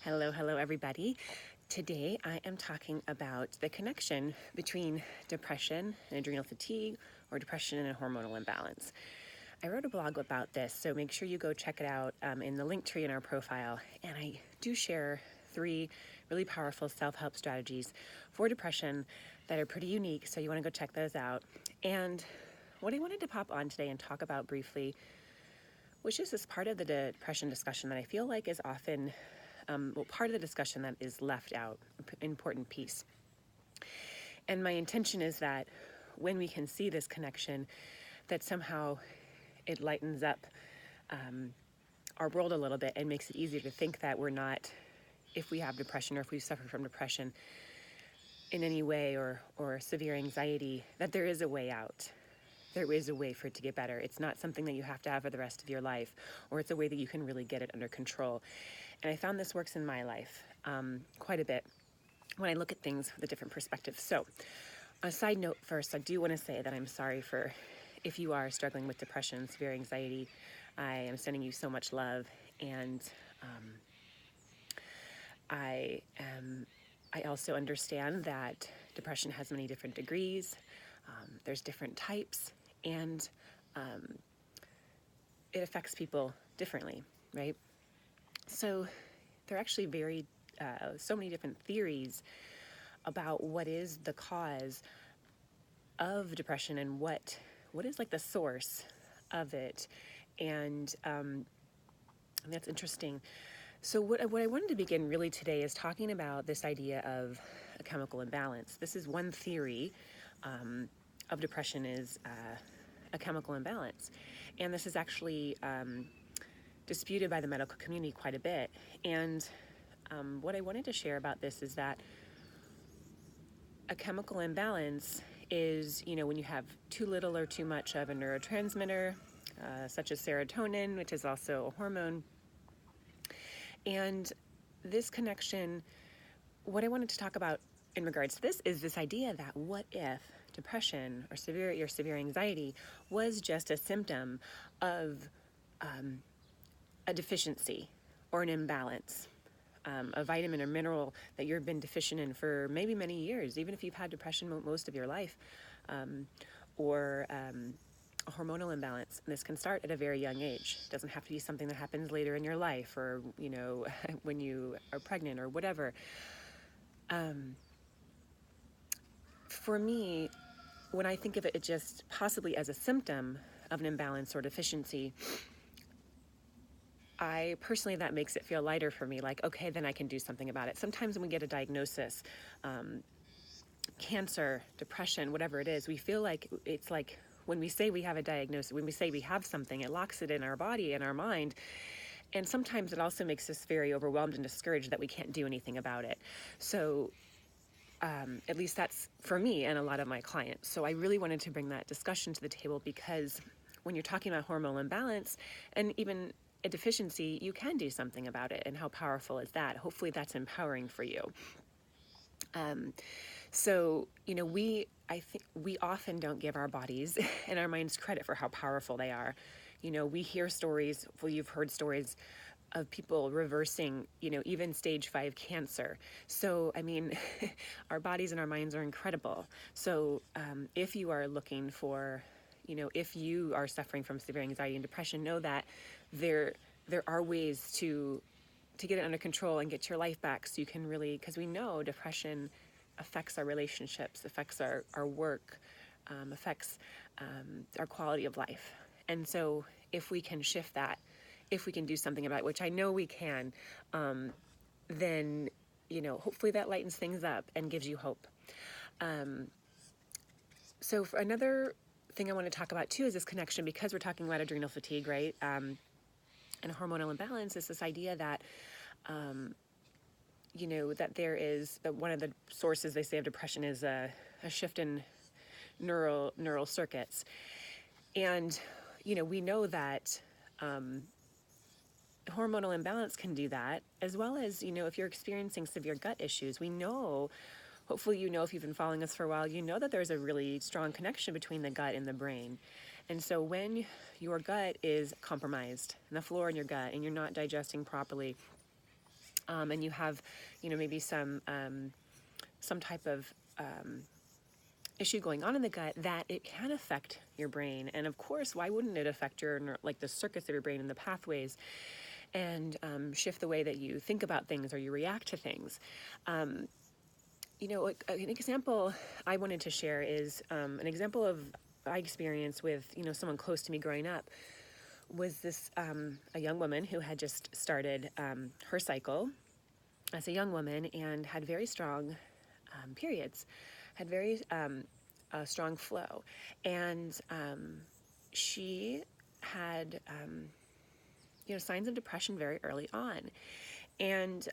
Hello everybody. Today I am talking about the connection between depression and adrenal fatigue, or depression and a hormonal imbalance. I wrote a blog about this, so make sure you go check it out in the link tree in our profile. And I do share 3 really powerful self-help strategies for depression that are pretty unique, so you want to go check those out. And what I wanted to pop on today and talk about briefly, which is this part of the depression discussion that I feel like is often part of the discussion that is left out, an important piece. And my intention is that when we can see this connection, that somehow it lightens up our world a little bit and makes it easier to think that we're not, if we have depression or if we suffer from depression in any way or severe anxiety, that there is a way out. There is a way for it to get better. It's not something that you have to have for the rest of your life, or it's a way that you can really get it under control. And I found this works in my life quite a bit when I look at things with a different perspective. So, a side note first, I do want to say that I'm sorry for if you are struggling with depression, severe anxiety. I am sending you so much love, and I also understand that depression has many different degrees. There's different types, and it affects people differently, right? So there are actually so many different theories about what is the cause of depression and what is like the source of it, and that's interesting. So what I wanted to begin really today is talking about this idea of a chemical imbalance. This is one theory of depression, is a chemical imbalance, and this is actually disputed by the medical community quite a bit. And what I wanted to share about this is that a chemical imbalance is, when you have too little or too much of a neurotransmitter, such as serotonin, which is also a hormone. And this connection, what I wanted to talk about in regards to this is this idea that what if depression or severe anxiety was just a symptom of a deficiency or an imbalance, a vitamin or mineral that you've been deficient in for maybe many years, even if you've had depression most of your life, or a hormonal imbalance. And this can start at a very young age. It doesn't have to be something that happens later in your life, or when you are pregnant or whatever. For me, when I think of it just possibly as a symptom of an imbalance or deficiency, I personally, that makes it feel lighter for me, like, okay, then I can do something about it. Sometimes when we get a diagnosis, cancer, depression, whatever it is, we feel like it's like when we say we have a diagnosis, when we say we have something, it locks it in our body and our mind. And sometimes it also makes us very overwhelmed and discouraged that we can't do anything about it. So at least that's for me and a lot of my clients. So I really wanted to bring that discussion to the table, because when you're talking about hormonal imbalance and even a deficiency, you can do something about it. And how powerful is that? Hopefully that's empowering for you. So, I think we often don't give our bodies and our minds credit for how powerful they are. We hear stories, you've heard stories of people reversing, even stage 5 cancer. So, our bodies and our minds are incredible. So, if you are looking for, if you are suffering from severe anxiety and depression, know that there are ways to get it under control and get your life back, so you can really, because we know depression affects our relationships, affects our work, affects our quality of life. And so if we can shift that, if we can do something about it, which I know we can, then, hopefully that lightens things up and gives you hope. So for another thing I want to talk about too is this connection, because we're talking about adrenal fatigue, right? And hormonal imbalance is this idea that, that there is, that one of the sources they say of depression is a shift in neural circuits. And, we know that hormonal imbalance can do that, as well as, if you're experiencing severe gut issues. We know, hopefully if you've been following us for a while, that there's a really strong connection between the gut and the brain. And so when your gut is compromised, and the flora in your gut, and you're not digesting properly, and you have, maybe some type of issue going on in the gut, that it can affect your brain. And of course, why wouldn't it affect the circuits of your brain and the pathways, and shift the way that you think about things or you react to things. An example I wanted to share is an example of I experienced with, someone close to me growing up. Was this a young woman who had just started her cycle as a young woman and had very strong periods, had very strong flow. And she had, signs of depression very early on. And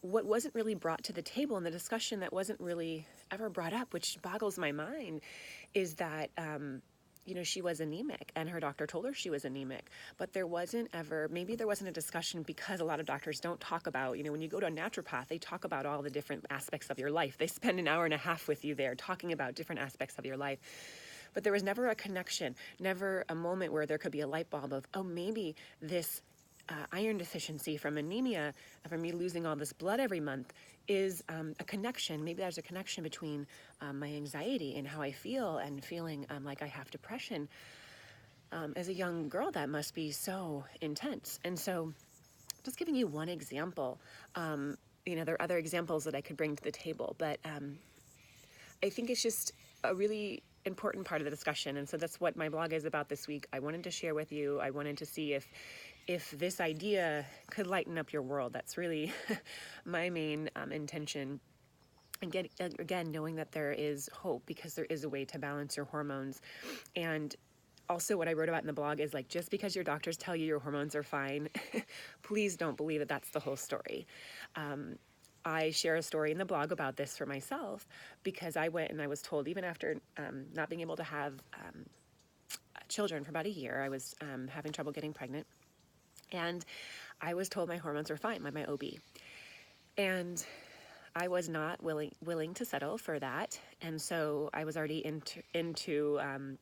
what wasn't really brought to the table in the discussion, that wasn't really ever brought up, which boggles my mind, is that she was anemic, and her doctor told her she was anemic. But there wasn't a discussion, because a lot of doctors don't talk about, when you go to a naturopath, they talk about all the different aspects of your life. They spend an hour and a half with you there talking about different aspects of your life. But there was never a connection, never a moment where there could be a light bulb of, oh, maybe this iron deficiency from anemia, from me losing all this blood every month, is a connection. Maybe there's a connection between my anxiety and how I feel, and feeling like I have depression. As a young girl, that must be so intense. And so, just giving you one example, there are other examples that I could bring to the table, but I think it's just a really important part of the discussion. And so that's what my blog is about this week. I wanted to share with you. I wanted to see if this idea could lighten up your world. That's really my main intention. And again, knowing that there is hope, because there is a way to balance your hormones. And also, what I wrote about in the blog is, like, just because your doctors tell you your hormones are fine, please don't believe that that's the whole story. I share a story in the blog about this for myself, because I went and I was told, even after not being able to have children for about a year, I was having trouble getting pregnant. And I was told my hormones were fine by my OB. And I was not willing to settle for that. And so I was already into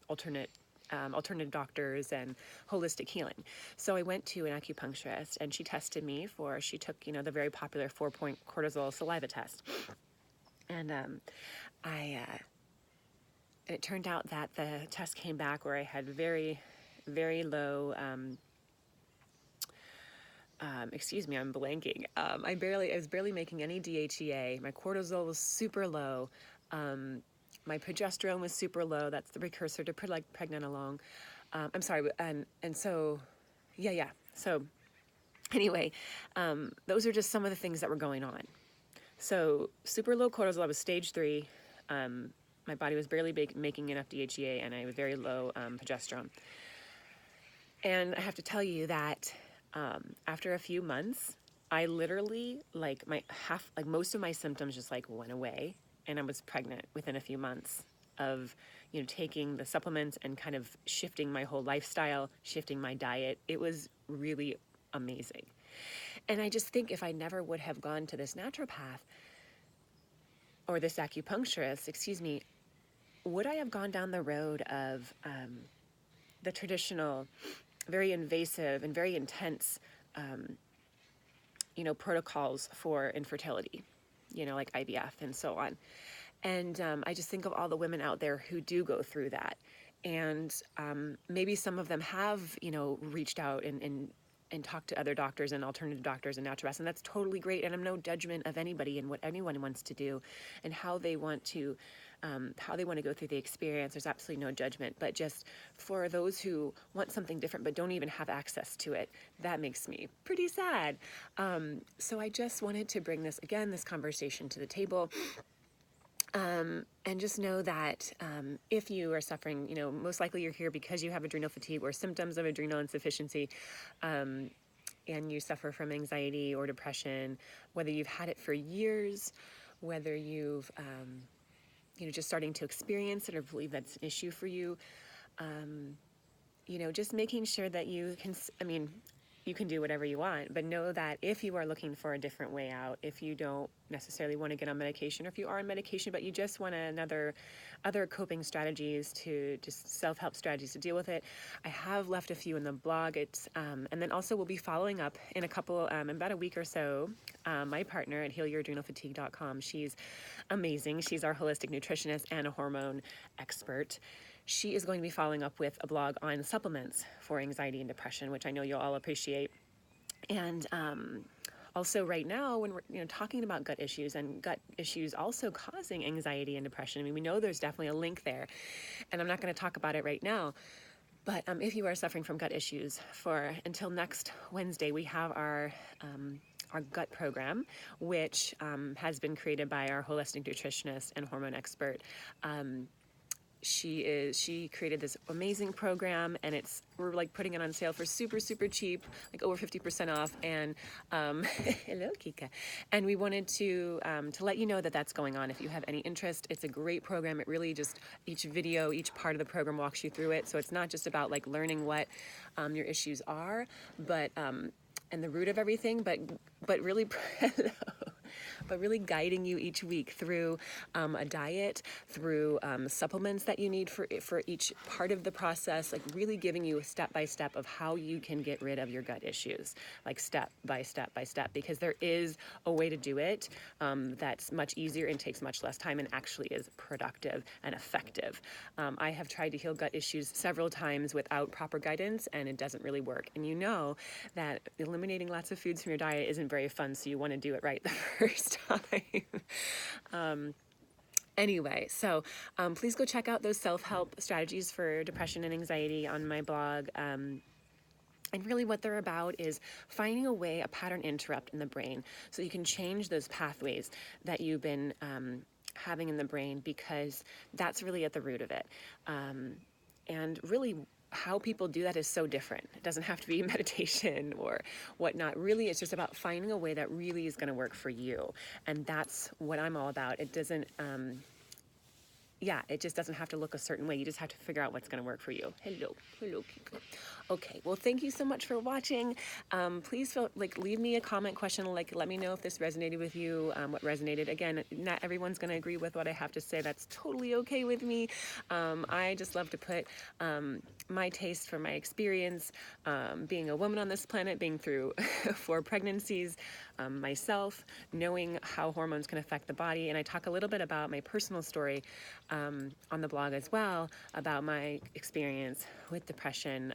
alternative doctors and holistic healing. So I went to an acupuncturist, and she tested me she took, the very popular 4-point cortisol saliva test. And it turned out that the test came back where I had very, very low, excuse me, I'm blanking. I was barely making any DHEA. My cortisol was super low. My progesterone was super low. That's the precursor to pregnenolone. I'm sorry, and so, yeah. So anyway, those are just some of the things that were going on. So super low cortisol. I was stage 3. My body was barely making enough DHEA, and I had very low progesterone. And I have to tell you that after a few months, I literally, most of my symptoms just went away, and I was pregnant within a few months of, taking the supplements and kind of shifting my whole lifestyle, shifting my diet. It was really amazing. And I just think, if I never would have gone to this naturopath or this acupuncturist, would I have gone down the road of the traditional, very invasive and very intense, protocols for infertility, like IVF and so on. And I just think of all the women out there who do go through that. And maybe some of them have, reached out and talked to other doctors and alternative doctors and naturopaths, and that's totally great. And I'm no judgment of anybody and what anyone wants to do and how they want to go through the experience. There's absolutely no judgment. But just for those who want something different but don't even have access to it, that makes me pretty sad. So I just wanted to bring this conversation to the table. And just know that if you are suffering, most likely you're here because you have adrenal fatigue or symptoms of adrenal insufficiency, and you suffer from anxiety or depression, whether you've had it for years, whether you've, just starting to experience it or believe that's an issue for you, just making sure that you can, you can do whatever you want. But know that if you are looking for a different way out, if you don't necessarily want to get on medication, or if you are on medication but you just want other coping strategies, to just self-help strategies to deal with it, I have left a few in the blog. And then also we'll be following up in about a week or so. My partner at healyouradrenalfatigue.com, she's amazing. She's our holistic nutritionist and a hormone expert. She is going to be following up with a blog on supplements for anxiety and depression, which I know you'll all appreciate. And also right now, when we're talking about gut issues, and gut issues also causing anxiety and depression, I mean, we know there's definitely a link there. And I'm not going to talk about it right now. But if you are suffering from gut issues, until next Wednesday, we have our gut program, which has been created by our holistic nutritionist and hormone expert. She created this amazing program, and we're like putting it on sale for super, super cheap, like over 50% off. And hello, Kika. And we wanted to let you know that that's going on. If you have any interest, it's a great program. It really just, each part of the program walks you through it. So it's not just about like learning what your issues are, but and the root of everything, but really but really guiding you each week through a diet, through supplements that you need for each part of the process, like really giving you a step-by-step of how you can get rid of your gut issues, like step by step by step, because there is a way to do it that's much easier and takes much less time and actually is productive and effective. I have tried to heal gut issues several times without proper guidance, and it doesn't really work. And you know that eliminating lots of foods from your diet isn't very fun, so you want to do it right the first time. Anyway, so please go check out those self-help strategies for depression and anxiety on my blog. And really what they're about is finding a pattern interrupt in the brain so you can change those pathways that you've been having in the brain, because that's really at the root of it. And really how people do that is so different. It doesn't have to be meditation or whatnot. Really, it's just about finding a way that really is going to work for you. And that's what I'm all about. It doesn't, it just doesn't have to look a certain way. You just have to figure out what's going to work for you. Hello, Kiko. Okay, well, thank you so much for watching. Please leave me a comment question, let me know if this resonated with you, what resonated. Again, not everyone's going to agree with what I have to say. That's totally okay with me. I just love to put my taste from my experience, being a woman on this planet, being through 4 pregnancies myself, knowing how hormones can affect the body. And I talk a little bit about my personal story on the blog as well, about my experience with depression.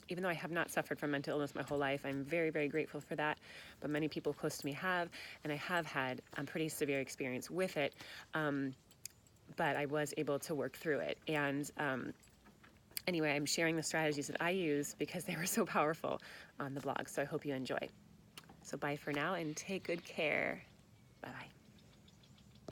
Even though I have not suffered from mental illness my whole life, I'm very, very grateful for that. But many people close to me have, and I have had a pretty severe experience with it. But I was able to work through it. And anyway, I'm sharing the strategies that I use because they were so powerful on the blog. So I hope you enjoy. So bye for now, and take good care. Bye-bye.